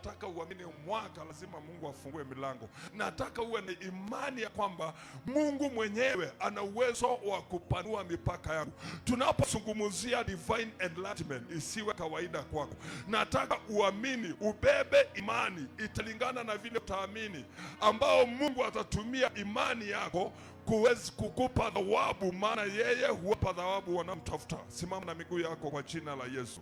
nataka uamini mwaka lazima Mungu afungue milango. Nataka uwe na imani ya kwamba Mungu mwenyewe ana uwezo wa kupanua mipaka yako. Tunapozungumzia divine enlightenment, isiwe kawaida kwako. Nataka uamini, ubebe imani, italingana na vile utaamini, ambao Mungu atatumia imani yako kuwezi kukupa thawabu, maana yeye huwapa thawabu wanamtafuta. Simama na miguu yako kwa jina la Yesu.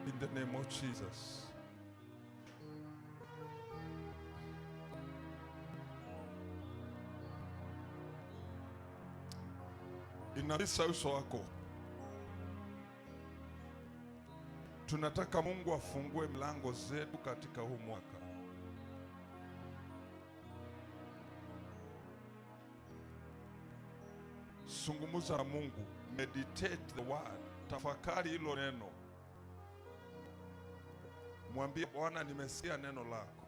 In the name of Jesus. Inabisa uso wako. Tunataka Mungu afungue milango zetu katika huu mwaka. Zungumza na Mungu, meditate the word, tafakari hilo neno. Mwambie Bwana, nimesikia neno lako,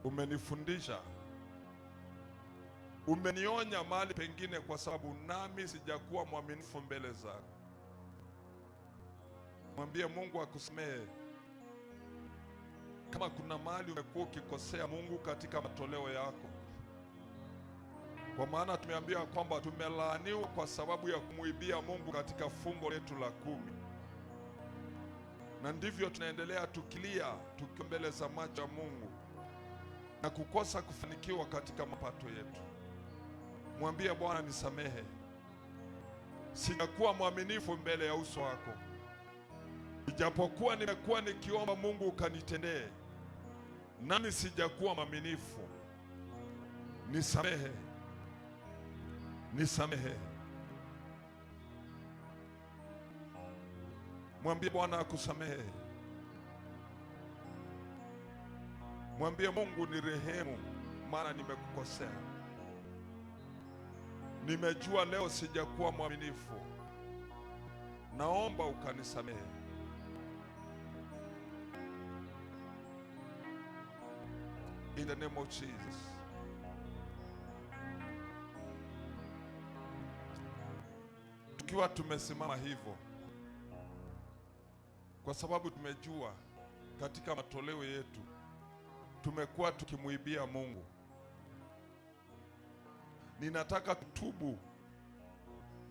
umenifundisha, umenionya mahali pengine kwa sababu nami sijakuwa mwaminifu mbele zako. Mwambie Mungu akusamehe kama kuna mahali umekuwa ukikosea Mungu katika matoleo yako, kwa maana tumeambiwa kwamba tumelaaniwa kwa sababu ya kumuibia Mungu katika fungo letu la 10. Na ndivyo tunaendelea tukilia, tukiwa mbele za macho ya Mungu na kukosa kufanikiwa katika mapato yetu. Mwambie Bwana, nisamehe, sijakuwa mwaminifu mbele ya uso wako. Ijapokuwa nimekuwa nikiomba Mungu ukanitendee, nami sijakuwa mwaminifu. Nisamehe, nisamehe. Mwambie Bwana akusamehe. Mwambie Mungu, ni rehemu, maana nimekukosea. Nimejua leo sijakuwa mwaminifu, naomba ukanisamehe. In the name of Jesus. Tukiwa tumesimama hivyo, kwa sababu tumejua katika matoleo yetu tumekuwa tukimuibia Mungu. Ninataka tutubu,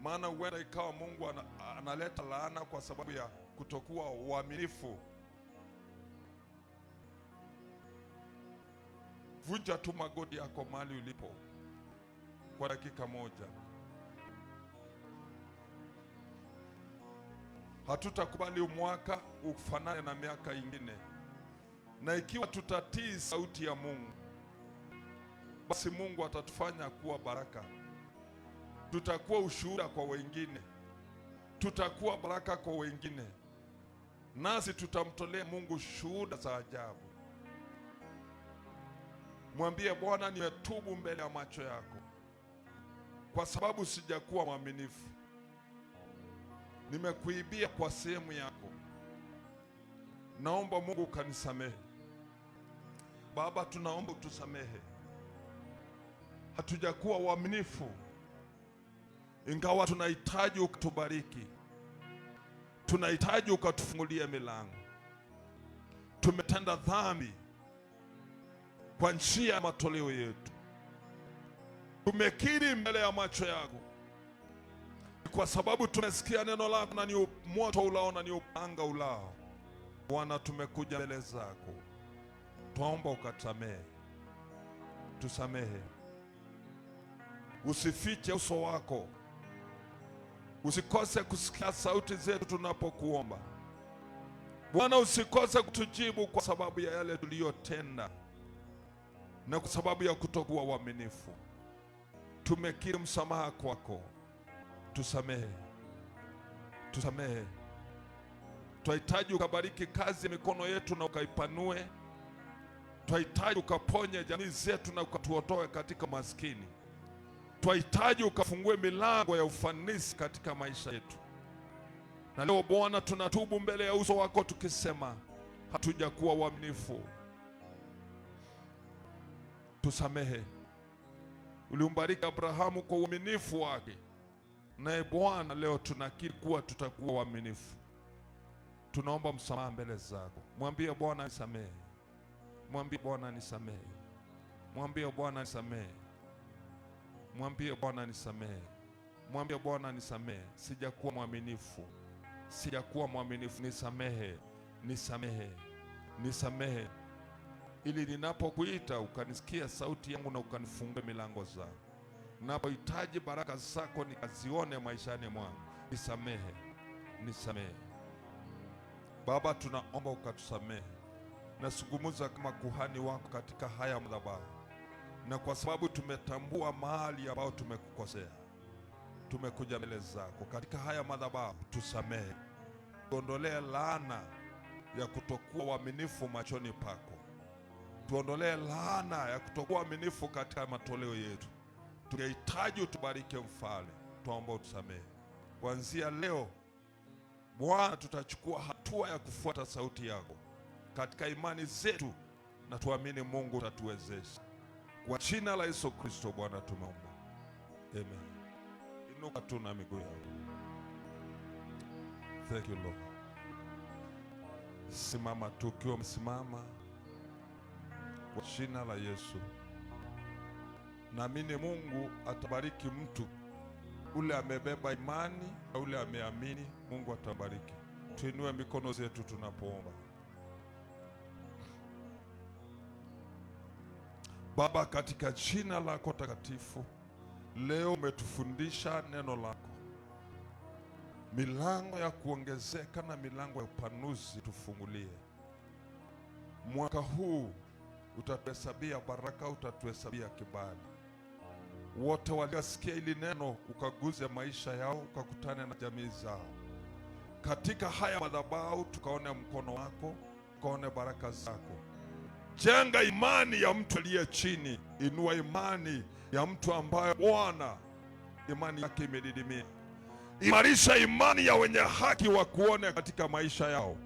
maana huenda ikawa Mungu analeta laana kwa sababu ya kutokuwa uaminifu. Vunja tu magoti yako mahali ulipo kwa dakika moja. Hatutakubali umwaka ufanane na miaka ingine, na ikiwa tutatii sauti ya Mungu, basi Mungu atatufanya kuwa baraka. Tutakuwa ushuhuda kwa wengine, tutakuwa baraka kwa wengine, nasi tutamtolea Mungu shuhuda za ajabu. Mwambie Bwana, nimetubu mbele ya macho yako kwa sababu sijakuwa mwaminifu. Nimekuibia kwa sehemu yako, naomba Mungu kanisamehe. Baba, tunaomba utusamehe, hatujakuwa waaminifu, ingawa tunahitaji ukatubariki, tunahitaji ukatufungulie milango. Tumetenda dhambi kwa njia ya matoleo yetu, tumekiri mbele ya macho yako, kwa sababu tumesikia neno lako na ni moto ulao na ni upanga ulao. Bwana, tumekuja mbele zako, tuomba ukatusamehe, tusamehe. Usifiche uso wako, usikose kusikia sauti zetu tunapokuomba. Bwana, usikose kutujibu kwa sababu ya yale tuliyotenda na kwa sababu ya kutokuwa waaminifu. Tumekiri msamaha kwako, tusamehe, tusamehe. Tunahitaji ukabariki kazi ya mikono yetu na ukaipanue. Tunahitaji ukaponye jamii zetu na ukatuotoe katika maskini. Tunahitaji ukafungue milango ya ufanisi katika maisha yetu. Na leo Bwana, tunatubu mbele ya uso wako tukisema hatujakuwa waaminifu. Tusamehe, Ulimbariki Abrahamu kwa uaminifu wake. Naye Bwana, leo tunakiri kuwa tutakuwa waaminifu. Tunaomba msamaha mbele zako. Mwambie Bwana nisamehe. Mwambie Bwana nisamehe. Mwambie Bwana nisamehe. Mwambie Bwana nisamehe. Mwambie Bwana nisamehe. Sijakuwa mwaminifu. Sijakuwa mwaminifu, nisamehe. Nisamehe. Nisamehe. Ili ninapokuita ukanisikia sauti yangu na ukanifungue milango zako. Ninapohitaji baraka zako nikazione maishani mwangu. Nisamehe. Nisamehe. Baba, tunaomba ukatusamehe. Nasungumuza kama kuhani wako katika haya madhabahu. Na kwa sababu tumetambua mahali ambao tumekukosea, tumekuja mbele zako katika haya madhabahu. Tusamehe. Tuondolee laana ya kutokuwa waaminifu machoni pako. Tuondolee laana ya kutokuwa waaminifu katika matoleo yetu. Tungehitaji utubariki Mfalme. Tuomba utusamehe. Kuanzia leo Bwana, tutachukua hatua ya kufuata sauti yako katika imani zetu, na tuamini Mungu utatuwezesha. Kwa jina la Yesu Kristo Bwana tumeomba. Amen. Inuka tu na miguu yako. Thank you Lord. Simama tu ukiwa msimama. Kwa jina la Yesu. Naamini Mungu atabariki mtu ule amebeba imani na ule ameamini. Mungu atabariki. Tuinue mikono zetu tunapoomba. Baba, katika jina lako takatifu, leo umetufundisha neno lako. Milango ya kuongezeka na milango ya upanuzi tufungulie. Mwaka huu utatuhesabia baraka, utatuhesabia kibali. Wote waliosikia hili neno ukaguze maisha yao, ukakutane na jamii zao. Katika haya madhabahu tukaone mkono wako, tukaone baraka zako. Jenga imani ya mtu aliye chini. Inua imani ya mtu ambaye Bwana imani yake imedidimia. Imarisha imani ya wenye haki wa kuone katika maisha yao.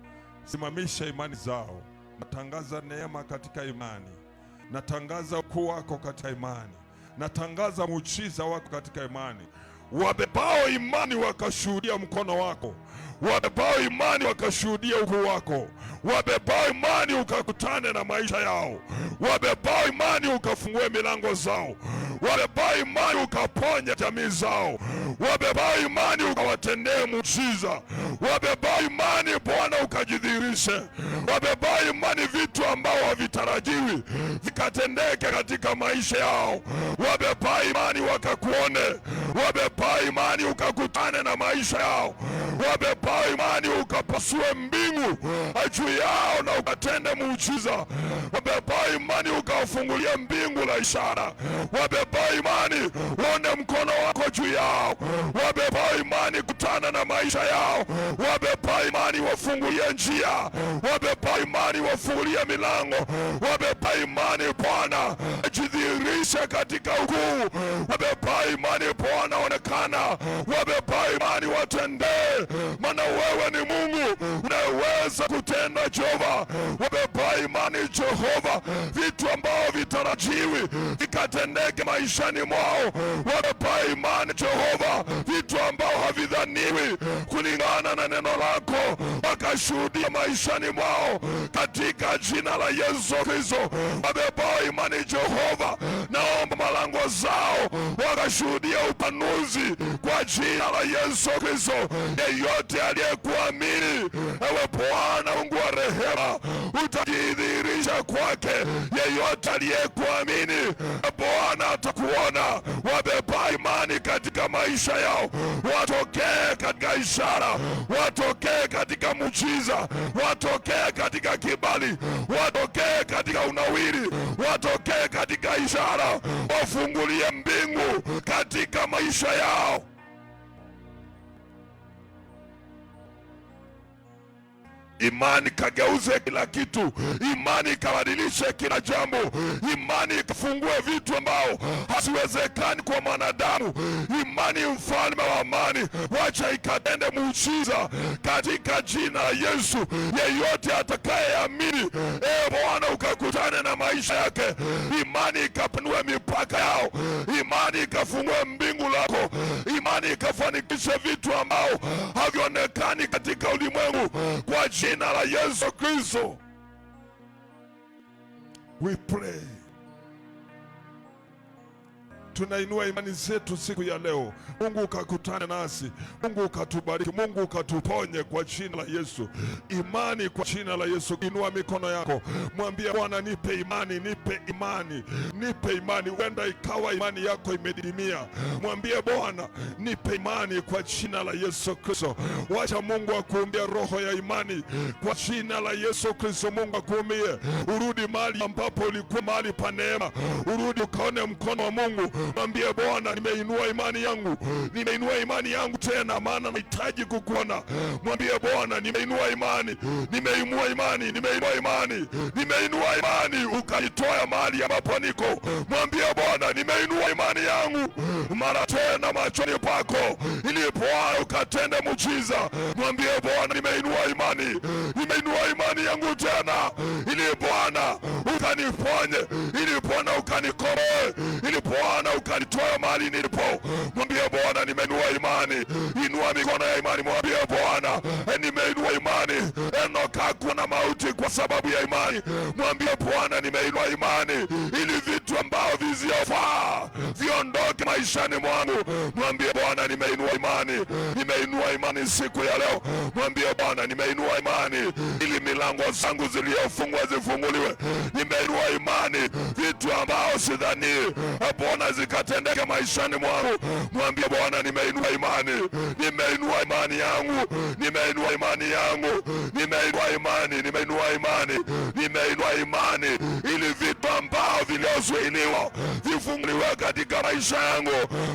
Simamisha imani zao. Natangaza neema katika imani. Natangaza ukuu wako katika imani. Natangaza muujiza wako katika imani. Wabebao imani wakashuhudia mkono wako. Wabebao imani wakashuhudia ukuu wako. Wabebao imani ukakutane na maisha yao. Wabebao imani ukafungue milango zao. Wabebao imani ukaponya jamii zao. Wabebao imani ukawatendee muujiza. Wabebao imani Bwana ukajidhihirishe. Wabebao imani vitu ambao havitarajiwi vikatendeke katika maisha yao. Wabebao imani wakakuone. Wabebao imani ukakutane na maisha yao. Wabebao imani ukapasue mbingu juu yao na ukatende muujiza. Wabebao imani ukawafungulia mbingu la ishara. Wabebao imani uone mkono wako juu yao. Wabebao imani kutana na maisha yao. Wabebao imani wafungulie njia. Wabebao imani wafungulie milango. Wabebao imani Bwana jidhihirishe katika ukuu. Wabebao imani Bwana onekana. Wabebao imani watendee, maana wewe ni Mungu unaweza kutenda Jehova. Wabebao imani Jehova, vitu ambao vitarajiwi vikatendeke maishani mwao. Wabebao imani Jehova, vitu ambao havidhaniwi kulingana na neno lako wakashuhudia maishani mwao katika jina la Yesu Kristo. Wabebao imani Jehova, naomba malango zao wakashuhudia upanuzi kwa jina la Yesu Kristo. Yeyote aliyekuamini, ewe Bwana Mungu wa rehema, utajidhihirisha kwake. Yeyote aliyekuamini, Bwana atakuona. Wabebao imani katika maisha yao, watokee katika ishara, watokee katika muujiza, watokee katika kibali, watokee katika unawiri, watokee katika ishara. Wafungulie mbingu katika maisha yao. Imani kageuze kila kitu, imani kabadilishe kila jambo, imani ikafungue vitu ambao hasiwezekani kwa mwanadamu. Imani mfalme wa amani, wacha ikatende muujiza katika jina la Yesu. Yeyote atakayeamini, Bwana ukakutane na maisha yake, imani ikapanue mipaka yao, imani ikafungue mbingu lako, imani ikafanikishe vitu ambao havionekani katika ulimwengu kwa jina la Yesu Kristo. We pray. Tunainua imani zetu siku ya leo. Mungu ukakutane nasi, Mungu ukatubariki, Mungu ukatuponye kwa jina la Yesu. Imani kwa jina la Yesu. Inua mikono yako, mwambie Bwana, nipe imani, nipe imani, nipe imani. Huenda ikawa imani yako imedidimia, mwambie Bwana, nipe imani kwa jina la Yesu Kristo. Wacha Mungu akuumbie roho ya imani kwa jina la Yesu Kristo. Mungu akuumbie urudi mahali ambapo ulikuwa, mahali pa neema, urudi ukaone mkono wa Mungu. Mwambie Bwana, nimeinua imani yangu, nimeinua imani yangu tena, maana nahitaji kukuona. Mwambie Bwana, nimeinua imani, nimeinua imani, nimeinua imani, nimeinua imani, ukanitoa mahali ambapo niko. Mwambie Bwana, nimeinua imani yangu mara tena machoni pako, ili Bwana ukatende muujiza. Mwambie Bwana, nimeinua imani, nimeinua imani yangu tena, ili Bwana ukaniponye, ili Bwana ukanikomboe, ili Bwana ukanitoa mahali nilipo. Mwambie Bwana, nimeinua imani. Inua mikono ya imani, mwambie Bwana, nimeinua imani. Enoka hakuna mauti kwa sababu ya imani. Mwambie Bwana, nimeinua imani, ili vitu ambao visiofaa viondoke maishani mwangu. Mwambie Bwana, nimeinua imani, nimeinua imani siku ya leo. Mwambie Bwana, nimeinua imani, ili milango zangu zilizofungwa zifunguliwe. Nimeinua imani, vitu ambao sidhani Bwana zikatendeka maishani mwangu. Mwambie Bwana, nimeinua imani, nimeinua imani yangu, nimeinua imani yangu, nimeinua imani, nimeinua imani, nimeinua imani, ili vitu ambao viliozuiliwa vifunguliwe katika maisha yangu.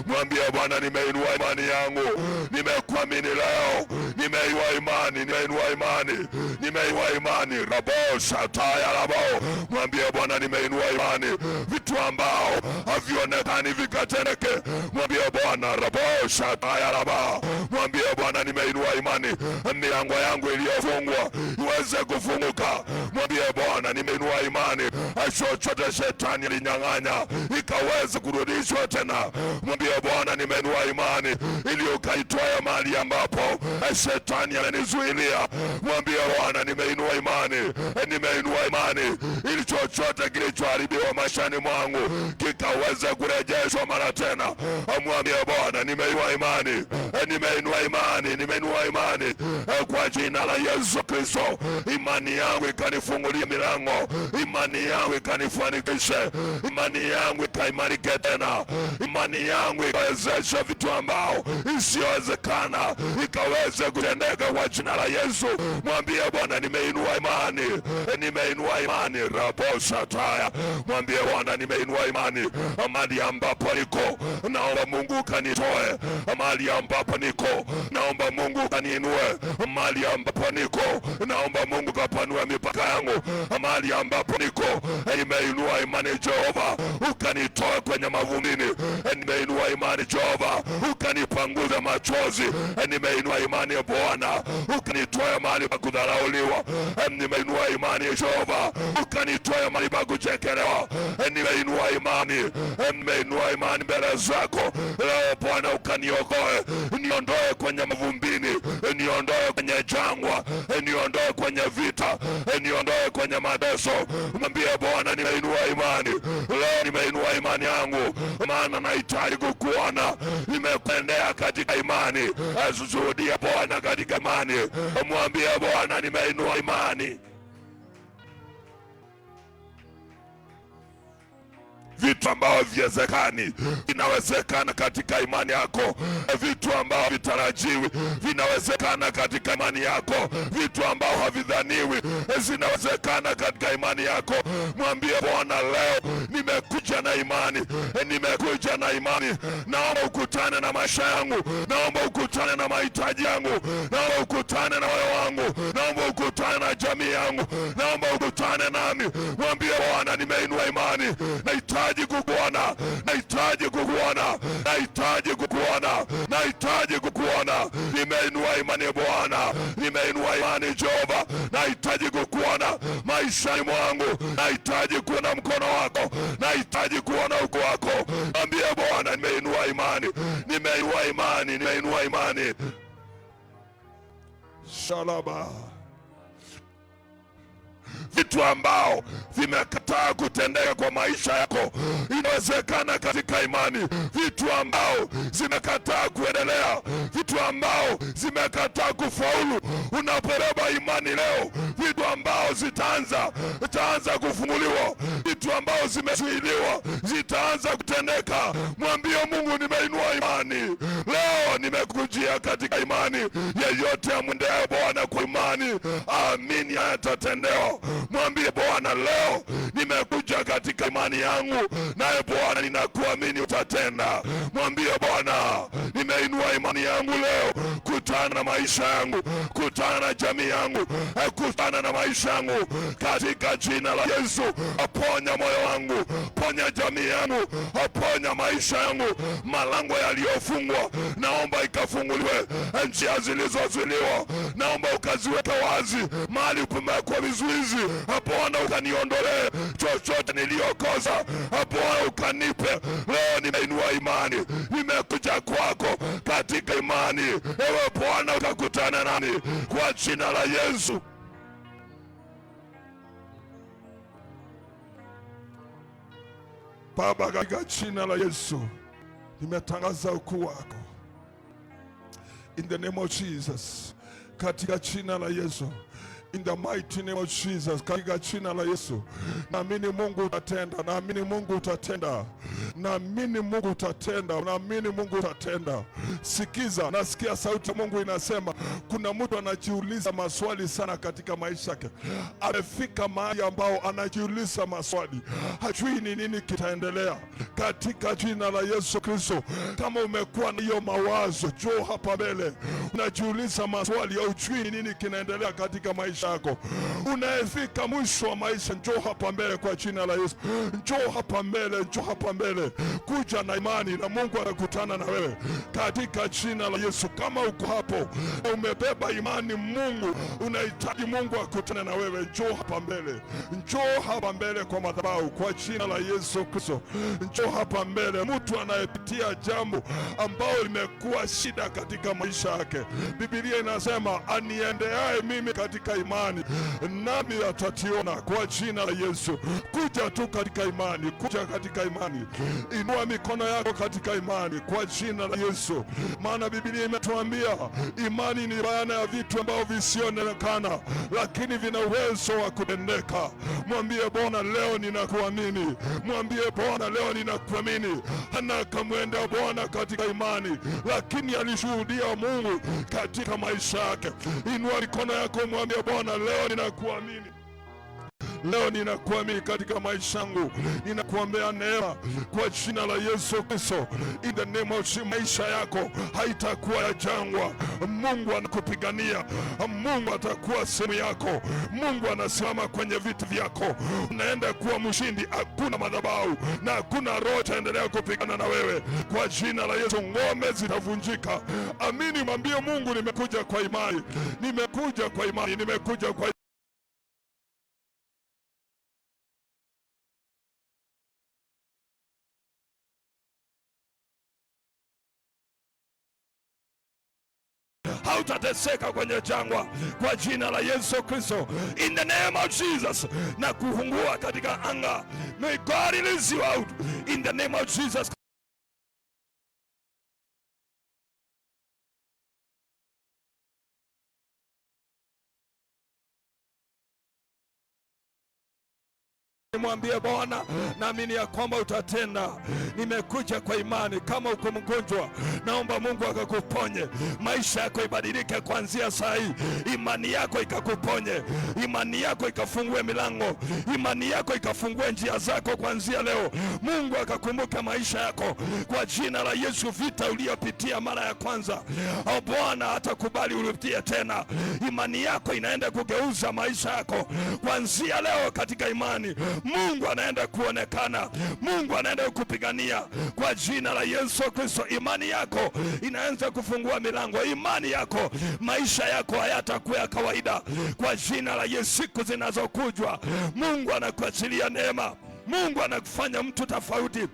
Mwambie Bwana, nimeinua imani yangu, nimekuamini leo, nimeinua imani, nimeinua imani, nimeinua imani, rabo shataya rabo. Mwambie Bwana, nimeinua imani, vitu ambao havionekani vikatendeke. Mwambie Bwana, rabo shataya raba. Mwambie Bwana, nimeinua imani, milango yangu iliyofungwa iweze kufunguka. Mwambie Bwana, nimeinua imani, chochote shetani alinyang'anya ikaweze kurudishwa tena. Mwambie Bwana, nimeinua imani, ili ukaitoe mahali ambapo shetani amenizuilia. Mwambie Bwana, nimeinua imani, nimeinua imani, ili chochote kilichoharibiwa maishani mwangu kikaweze kurejeshwa mara tena. Mwambie Bwana, nimeinua imani, nimeinua imani, nimeinua imani kwa jina la Yesu Kristo. Imani yangu ikanifungulia milango, imani yangu ikanifanikishe, imani yangu ikaimarike tena, imani yangu ikawezesha vitu ambao isiyowezekana ikaweze kutendeka kwa jina la Yesu. Mwambie Bwana, nimeinua imani, nimeinua imani, rabo shataya. Mwambie Bwana, nimeinua imani, mahali ambapo niko naomba Mungu kanitoe, mahali ambapo niko naomba Mungu kaniinue, mahali ambapo niko naomba Mungu kapanue mipaka yangu, mahali ambapo niko nimeinua imani Jehova, ukanitoe kwenye mavumbini. Nimeinua imani Jehova, ukanipanguza machozi. Nimeinua imani Bwana, ukanitoe mahali pa kudharauliwa. Nimeinua imani Jehova, ukanitoe mahali pa kuchekelewa. Nimeinua imani, nimeinua imani mbele zako leo Bwana, ukaniokoe, niondoe kwenye mavumbini, niondoe kwenye jangwa, niondoe kwenye vita, niondoe kwenye mateso. Mwambie Bwana, nimeinua imani leo, nimeinua imani yangu, maana nahitaji kukuona. Nimekuendea katika imani, ashuhudia Bwana katika imani. Mwambie Bwana, nimeinua imani. Vitu ambavyo viwezekani vinawezekana katika imani yako. Vitu ambavyo vitarajiwi vinawezekana katika imani yako. Vitu ambavyo havidhaniwi zinawezekana katika imani yako. Mwambie Bwana, leo nimekuja na imani, nimekuja na imani. Naomba ukutane na maisha yangu, naomba ukutane na mahitaji yangu, naomba ukutane na moyo wangu, naomba ukutane ukutane na jamii yangu, naomba ukutane nami. Mwambie Bwana, nimeinua imani, nahitaji kukuona, nahitaji kukuona, nahitaji kukuona, nahitaji kukuona. Nimeinua imani Bwana, nimeinua imani Jehova, nahitaji kukuona maishani mwangu, nahitaji kuona mkono wako, nahitaji kuona ukuu wako. Mwambie Bwana, nimeinua imani, nimeinua imani, nimeinua imani. Shalaba. Vitu ambao vimekataa kutendeka kwa maisha yako inawezekana katika imani. Vitu ambao zimekataa kuendelea, vitu ambao zimekataa kufaulu, unapobeba imani leo, vitu ambao zitaanza kufunguliwa, vitu ambao zimezuiliwa zitaanza kutendeka. Mwambie Mungu, nimeinua imani leo, nimekujia katika imani. Yeyote amwendee Bwana kwa imani, amini yatatendewa. Mwambie Bwana, leo nimekuja katika imani yangu, naye Bwana ninakuamini utatenda. Mwambie Bwana, nimeinua imani yangu leo, kutana na maisha yangu, kutana na jamii yangu, kutana na maisha yangu katika jina la Yesu. Aponya moyo wangu, ponya jamii yangu, aponya maisha yangu. Malango yaliyofungwa naomba ikafunguliwe, njia zilizozuiliwa naomba ukaziweke wazi, mahali kumekuwa vizuizi Bwana ukaniondolee, chochote niliyokosa Bwana ukanipe. Leo nimeinua imani, nimekuja kwako katika imani. Ewe Bwana ukakutana nami kwa jina la Yesu. Baba, katika jina la Yesu nimetangaza ukuu wako, in the name of Jesus, katika jina la Yesu, in the mighty name of Jesus, katika jina la Yesu. Naamini Mungu utatenda, naamini Mungu utatenda, naamini Mungu utatenda, naamini Mungu utatenda. Sikiza, nasikia sauti ya Mungu inasema kuna mtu anajiuliza maswali sana katika maisha yake. Amefika mahali ambao anajiuliza maswali, hajui ni nini kitaendelea. Katika jina la Yesu Kristo, kama umekuwa na hiyo mawazo, njoo hapa mbele. Unajiuliza maswali, hujui ni nini kinaendelea katika maisha yako, unafika mwisho wa maisha, njoo hapa mbele kwa jina la Yesu. Njoo hapa mbele, njoo hapa mbele, kuja na imani na Mungu atakutana na wewe katika jina la Yesu. Kama uko hapo umebeba imani, Mungu unahitaji Mungu akutane na wewe, njoo hapa mbele, njoo hapa mbele kwa madhabahu kwa jina la Yesu Kristo. Njoo hapa mbele, mtu anayepitia jambo ambao limekuwa shida katika maisha yake. Biblia inasema aniendeaye mimi katika imani nami atationa kwa jina la Yesu. Kuja tu katika imani, kuja katika imani, inua mikono yako katika imani kwa jina la Yesu. Maana Biblia imetuambia imani ni bayana ya vitu ambavyo visionekana, lakini vina uwezo wa kutendeka. Mwambie Bwana, leo ninakuamini. Mwambie Bwana, leo ninakuamini. Hana akamwenda Bwana katika imani, lakini alishuhudia Mungu katika maisha yake. Inua mikono yako, mwambie Bwana, leo ninakuamini. Leo ninakuamini katika maisha yangu, ninakuombea neema kwa jina la Yesu Kristo. In the name of Jesus, maisha yako haitakuwa ya jangwa. Mungu anakupigania, Mungu atakuwa sehemu yako, Mungu anasimama kwenye vita vyako. Unaenda kuwa mshindi, hakuna madhabahu na hakuna roho itaendelea kupigana na wewe kwa jina la Yesu. Ngome zitavunjika. Amini, mwambie Mungu, nimekuja kwa imani, nimekuja kwa imani, nimekuja kwa hautateseka kwenye jangwa kwa jina la Yesu Kristo. In the name of Jesus, na kufungua katika anga. May God release you out in the name of Jesus. Mwambie Bwana, naamini ya kwamba utatenda. Nimekuja kwa imani. Kama uko mgonjwa, naomba Mungu akakuponye, maisha yako ibadilike kuanzia saa hii. Imani yako ikakuponye, imani yako ikafungue milango, imani yako ikafungue njia zako kuanzia leo. Mungu akakumbuka maisha yako kwa jina la Yesu. Vita uliyopitia mara ya kwanza, Bwana hatakubali urudia tena. Imani yako inaenda kugeuza maisha yako kuanzia leo. Katika imani Mungu anaenda kuonekana, Mungu anaenda kupigania kwa jina la Yesu Kristo. Imani yako inaanza kufungua milango, imani yako, maisha yako hayatakuwa ya kawaida kwa jina la Yesu. Siku zinazokujwa Mungu anakuachilia neema, Mungu anakufanya mtu tofauti.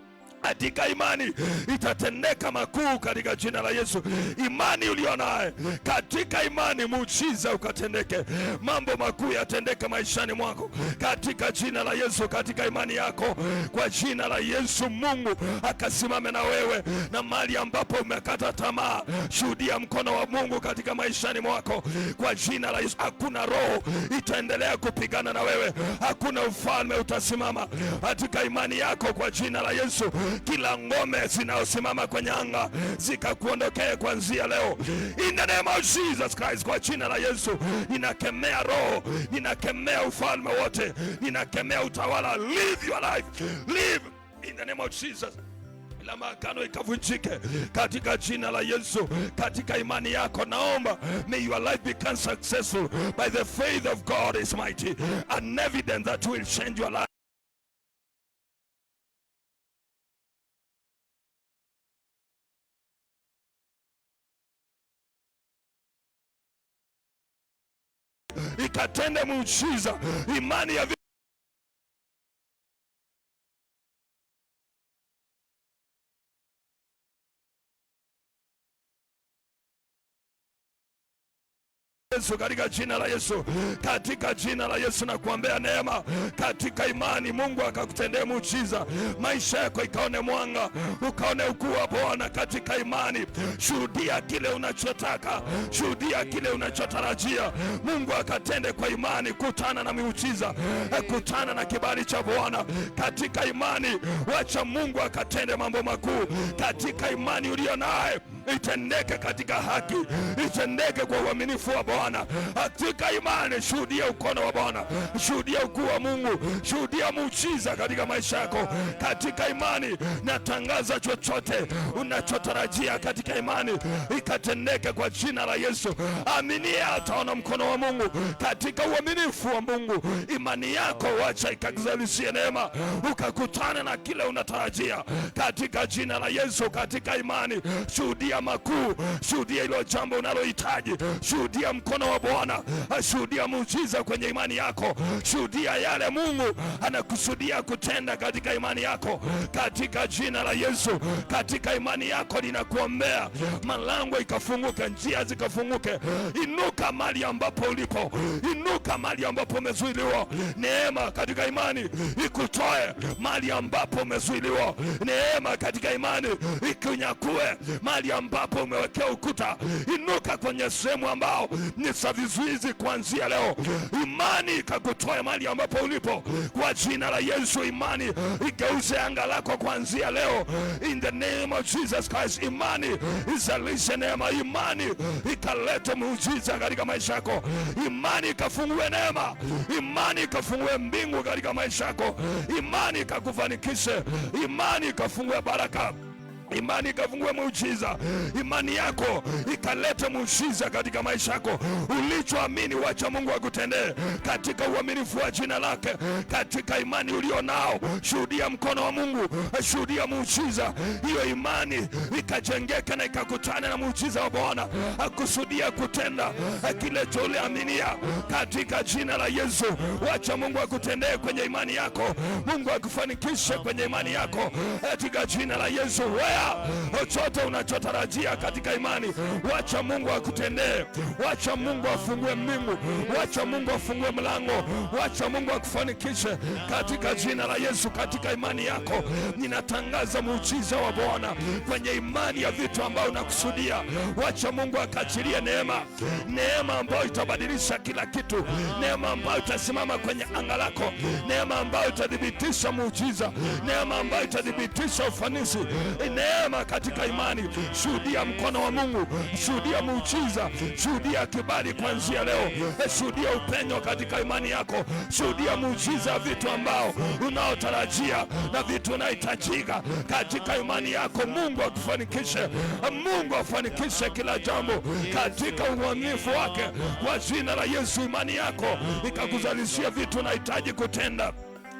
Katika imani itatendeka makuu katika jina la Yesu. Imani ulionayo, katika imani muujiza ukatendeke, mambo makuu yatendeke maishani mwako katika jina la Yesu. Katika imani yako kwa jina la Yesu, Mungu akasimame na wewe, na mahali ambapo umekata tamaa, shuhudia mkono wa Mungu katika maishani mwako kwa jina la Yesu. Hakuna roho itaendelea kupigana na wewe, hakuna ufalme utasimama katika imani yako kwa jina la Yesu. Kila ngome zinaosimama kwenye anga zikakuondokea kuanzia leo, in the name of Jesus Christ. Kwa jina la Yesu ninakemea roho, ninakemea ufalme wote, ninakemea utawala. Live your life, live in the name of Jesus. La maagano ikavunjike katika jina la Yesu. Katika imani yako naomba, may your life become successful by the faith of God is mighty, an evidence that will change your life. Ikatende muujiza, imani ya Yesu, katika jina la Yesu, katika jina la Yesu na kuombea neema katika imani. Mungu akakutendea muujiza, maisha yako ikaone mwanga, ukaone ukuu wa Bwana katika imani. Shuhudia kile unachotaka, shuhudia kile unachotarajia. Mungu akatende kwa imani. Kutana na muujiza, kutana na kibali cha Bwana katika imani. Wacha Mungu akatende mambo makuu katika imani ulio naye. Itendeke katika haki, itendeke kwa uaminifu wa Bwana katika imani. Shuhudia ukono wa Bwana, shuhudia ukuu wa Mungu, shuhudia muujiza katika maisha yako katika imani. Natangaza chochote unachotarajia katika imani ikatendeke kwa jina la Yesu. Aminia ataona mkono wa Mungu katika uaminifu wa Mungu. Imani yako wacha ikakuzalishie neema, ukakutana na kile unatarajia katika jina la Yesu. Katika imani shuhudia makuu, shuhudia hilo jambo unalohitaji, shuhudia mkono wa Bwana, shuhudia muujiza kwenye imani yako, shuhudia yale Mungu anakusudia kutenda katika imani yako katika jina la Yesu. Katika imani yako ninakuombea malango ikafunguke, njia zikafunguke. Inuka mahali ambapo ulipo, inuka mahali ambapo umezuiliwa. Neema katika imani ikutoe mahali ambapo umezuiliwa, neema katika imani ikunyakue mahali ambapo umewekea ukuta. Inuka kwenye sehemu ambao ni vizuizi kuanzia leo. Imani ikakutoe mahali ambapo ulipo kwa jina la Yesu. Imani igeuze anga lako kuanzia leo in the name of Jesus Christ. Imani izalishe neema, imani ikalete muujiza katika maisha yako, imani ikafungue neema, imani ikafungue mbingu katika maisha yako, imani ikakufanikishe, imani ikafungue baraka, imani ikafungue muujiza. Imani yako ikaleta muujiza katika maisha yako. Ulichoamini wacha Mungu akutendee katika uaminifu wa jina lake. Katika imani ulio nao shuhudia mkono wa Mungu, shuhudia muujiza. Hiyo imani ikajengeka na ikakutana na muujiza wa Bwana akusudia kutenda kile ulichoaminia katika jina la Yesu. Wacha Mungu akutendee kwenye imani yako, Mungu akufanikishe kwenye imani yako katika jina la Yesu. kibaya. Chochote unachotarajia katika imani, wacha Mungu akutendee. Wacha Mungu afungue mbingu, wacha Mungu afungue mlango, wacha Mungu akufanikishe katika jina la Yesu. Katika imani yako ninatangaza muujiza wa Bwana kwenye imani ya vitu ambao unakusudia. Wacha Mungu akachilie neema, neema ambayo itabadilisha kila kitu, neema ambayo itasimama kwenye anga lako, neema ambayo itadhibitisha muujiza, neema ambayo itadhibitisha ufanisi, neema katika imani. Shuhudia mkono wa Mungu, shuhudia muujiza, shuhudia kibali kuanzia leo, shuhudia upenyo katika imani yako, shuhudia muujiza, vitu ambao unaotarajia na vitu unahitajika katika imani yako. Mungu akufanikishe, Mungu afanikishe kila jambo katika uaminifu wake kwa jina la Yesu. Imani yako ikakuzalishia vitu unahitaji kutenda.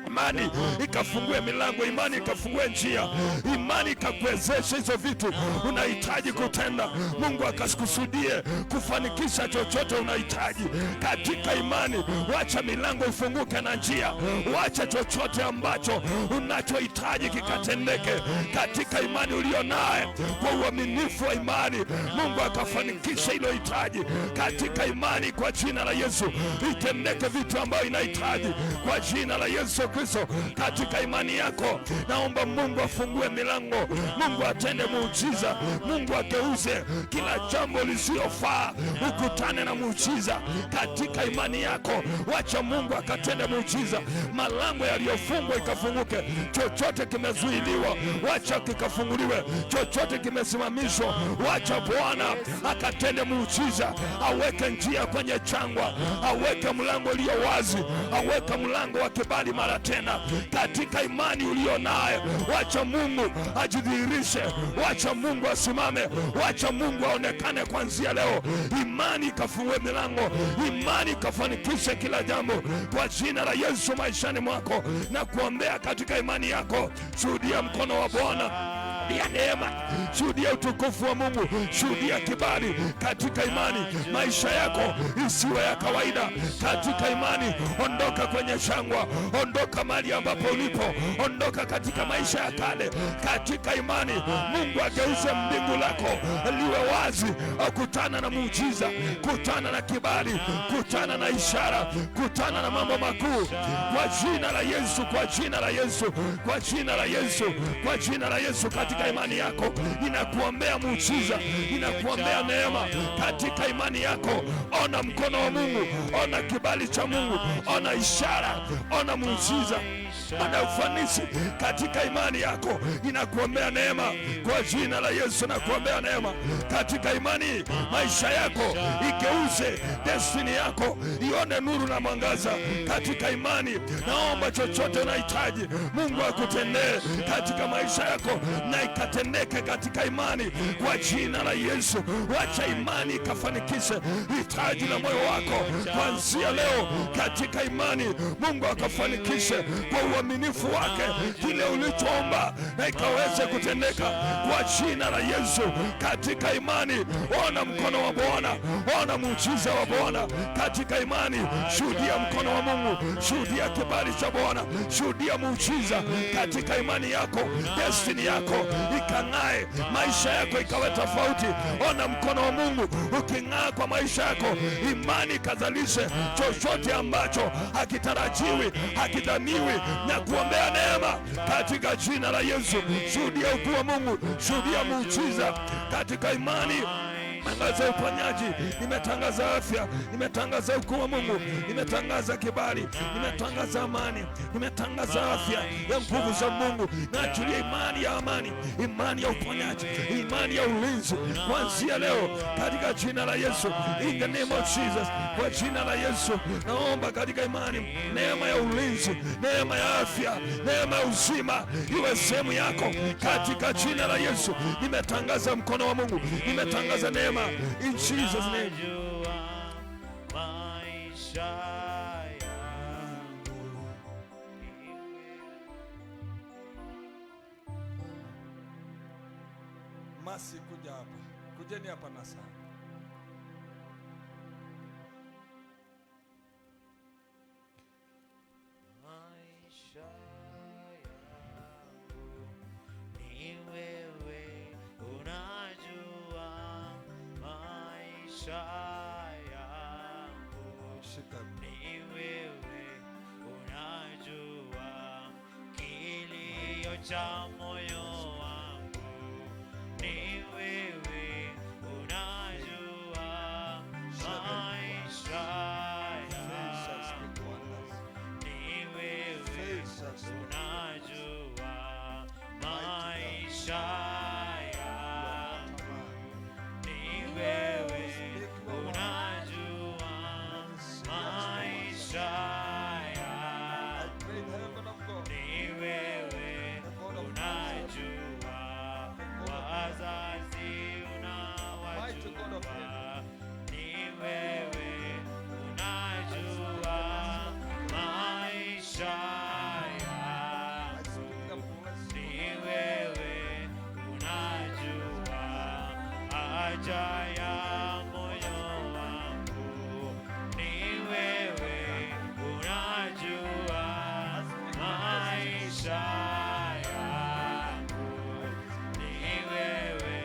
Imani ikafungue milango, imani ikafungue njia, imani ikakuwezesha hizo vitu unahitaji kutenda. Mungu akakusudie kufanikisha chochote unahitaji katika imani. Wacha milango ifunguke na njia, wacha chochote ambacho unachohitaji kikatendeke katika imani ulionaye. Kwa uaminifu wa imani, Mungu akafanikisha hilo hitaji katika imani kwa jina la Yesu. Itendeke vitu ambavyo inahitaji kwa jina la Yesu Kristo. Katika imani yako naomba Mungu afungue milango, Mungu atende muujiza, Mungu ageuze kila jambo lisiyofaa, ukutane na muujiza katika imani yako. Wacha Mungu akatende muujiza, malango yaliyofungwa ikafunguke, chochote kimezuiliwa wacha kikafunguliwe, chochote kimesimamishwa wacha Bwana akatende muujiza, aweke njia kwenye changwa, aweke mlango ulio wazi, aweke mlango wa kibali mara tena katika imani ulio naye. Wacha Mungu ajidhihirishe, wacha Mungu asimame, wacha Mungu aonekane kuanzia leo. Imani ikafungue milango, imani ikafanikishe kila jambo kwa jina la Yesu maishani mwako. Na kuombea katika imani yako, shuhudia mkono wa Bwana ya neema, shuhudia utukufu wa Mungu, shuhudia kibali katika imani. Maisha yako isiwe ya kawaida katika imani. Ondoka kwenye shangwa, ondoka mahali ambapo ulipo, ondoka katika maisha ya kale katika imani. Mungu ageuze mbingu lako liwe wazi, kutana na muujiza, kutana na kibali, kutana na ishara, kutana na mambo makuu kwa jina la Yesu, kwa jina la Yesu, kwa jina la Yesu, kwa jina la Yesu. Katika imani yako ninakuombea muujiza, ninakuombea neema katika imani yako. Ona mkono wa Mungu, ona kibali cha Mungu, ona ishara, ona muujiza, ona ufanisi katika imani yako. Ninakuombea neema kwa jina la Yesu, nakuombea neema katika imani. Maisha yako igeuze, destiny yako ione nuru na mwangaza katika imani. Naomba chochote unahitaji Mungu akutendee katika maisha yako na ikatendeke katika imani kwa jina la Yesu. Wacha imani ikafanikishe hitaji la moyo wako kuanzia leo katika imani. Mungu akafanikishe kwa uaminifu wake kile ulichoomba na ikaweze kutendeka kwa jina la Yesu katika imani. Ona mkono wa Bwana, ona muujiza wa Bwana katika imani. Shuhudia mkono wa Mungu, shuhudia kibali cha Bwana, shuhudia muujiza katika imani yako. Destiny yako ikang'ae, maisha yako ikawe tofauti. Ona mkono wa Mungu uking'aa kwa maisha yako, imani kazalishe chochote ambacho hakitarajiwi, hakidhaniwi, na kuombea neema katika jina la Yesu. Shuhudia ukuu wa Mungu, shuhudia muujiza katika imani. Tangaza uponyaji, nimetangaza afya, nimetangaza ukuu wa Mungu, nimetangaza kibali, nimetangaza amani, nimetangaza afya ya nguvu za Mungu. Naachilia imani ya amani, imani ya uponyaji, imani ya ulinzi kuanzia leo katika jina la Yesu. In the name of Jesus, kwa jina la Yesu naomba katika imani, neema ya ulinzi, neema ya afya, neema ya uzima iwe sehemu yako katika jina la Yesu. Nimetangaza mkono wa Mungu, nimetangaza neema in Jesus name. Masi, kuja hapa, kujeni hapa na sana. Maisha yangu ni wewe maisha yangu ni wewe, unajua kilio cha moyo wangu, ni wewe, unajua maisha yangu, ni wewe, unajua maisha yangu, ni wewe, unajua maisha yangu, ni wewe, unajua wazazi unawajua, ni wewe, unajua maisha yangu, ni wewe, unajua haja ya moyo wangu, ni wewe, unajua maisha yangu, ni wewe,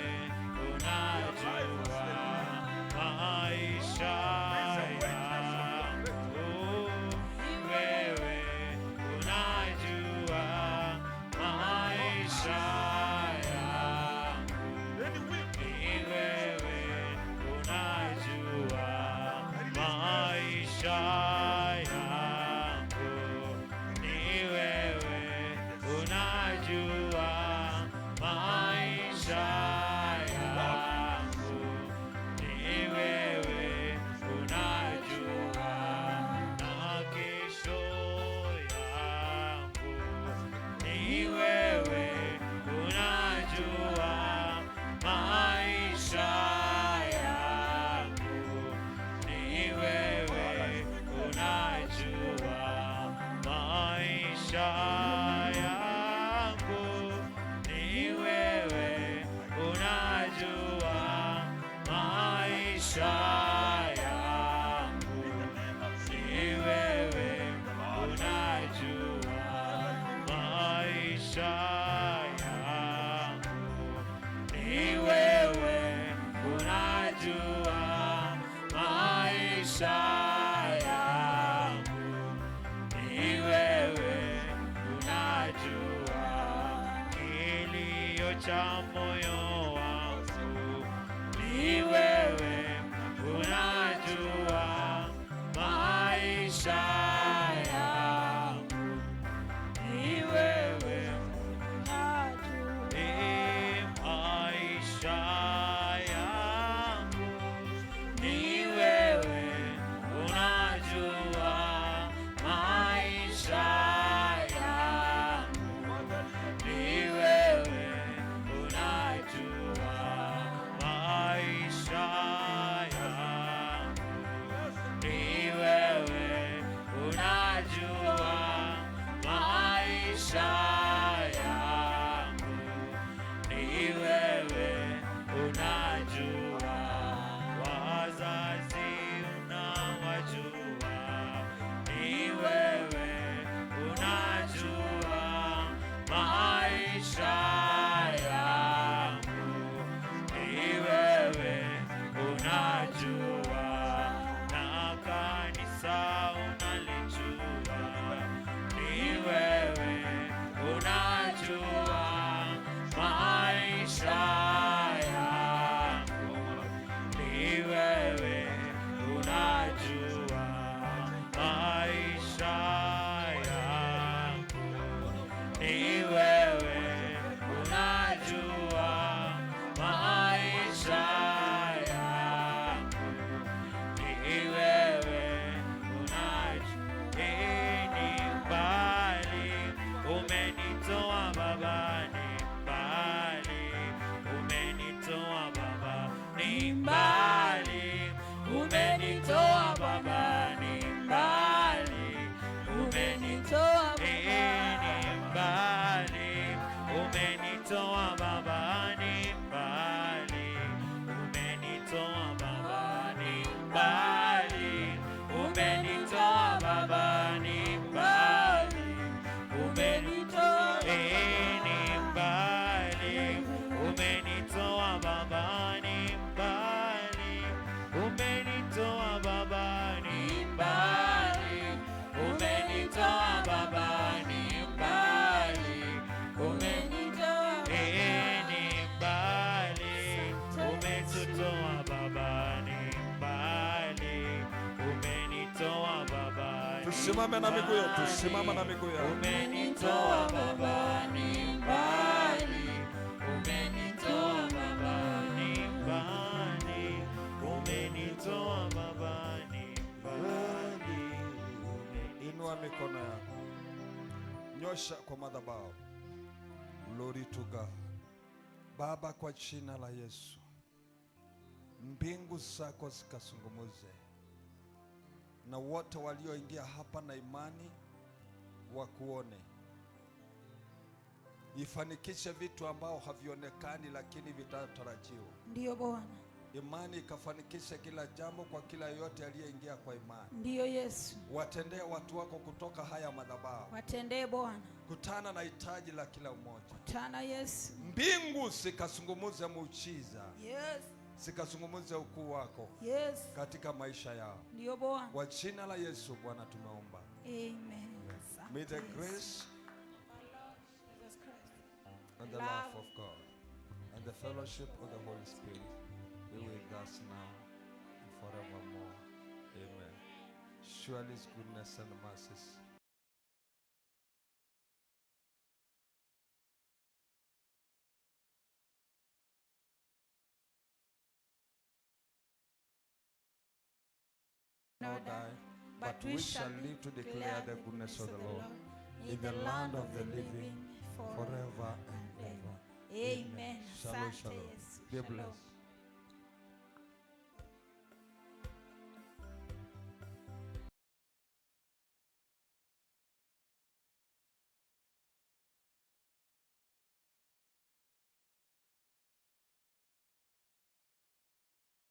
unajua maisha yangu, ni wewe, unajua maisha yangu, ni wewe, unajua maisha yangu, ni wewe, unajua maisha yangu, ni wewe, unajua na kesho yangu, ni wewe, unajua maisha yangu, ni wewe, unajua maisha yangu, ni wewe, unajua maisha yangu, ni wewe, unajua maisha yangu, ni wewe, unajua maisha yangu, ni wewe, unajua kilio cha moyo wangu, ni wewe, unajua maisha yangu, ni wewe, maisha yangu, ni wewe, unajua maisha yangu, ni wewe, unajua maisha yangu, ni wewe, unajua maisha yangu, ni wewe, unajua wazazi unawajua, ni wewe, unajua maisha yangu, ni wewe, unajua na kanisa unalijua, ni wewe, unajua maisha yangu, ni wewe, unajua maisha yangu, ni wewe, unajua maisha yangu, ni wewe, unajua ni mbali umenitoa Baba, ni mbali umenitoa Baba, ni mbali umenitoa Baba, ni mbali umenitoa Baba, ni mbali umenitoa Baba, ni mbali umenitoa Baba, ni mbali umenitoa Baba, ni mbali umenitoa, ni mbali umenitoa Baba, ni mbali Simame na miguu yetu, simama na miguu yetu. Umenitoa Baba ni mbali, umenitoa Baba ni mbali, umenitoa Baba ni mbali. Inua mikono yako, nyosha kwa madhabahu. Glory to God. Baba, kwa jina la Yesu, mbingu zako zikazungumuze na wote walioingia hapa na imani wakuone. Ifanikishe vitu ambao havionekani lakini vitatarajiwa. Ndiyo Bwana. Imani ikafanikishe kila jambo kwa kila yote aliyeingia kwa imani. Ndiyo Yesu. Watendee watu wako kutoka haya madhabahu. Watendee Bwana. Kutana na hitaji la kila mmoja. Kutana Yesu. Mbingu zikazungumuze muujiza. Yes. Zikazungumuze ukuu wako. Yes. Katika maisha yao. Ndiyo Bwana. Kwa jina la Yesu Bwana tumeomba. Amen. May the grace and the love of God and the fellowship of the Holy Spirit be with us now and forevermore. Amen. Surely His goodness and mercies not die, but we shall live to declare the goodness of the Lord in the land of the living forever and ever. Amen. Shalom, Asante shalom. Yesu. Be Shalom. blessed.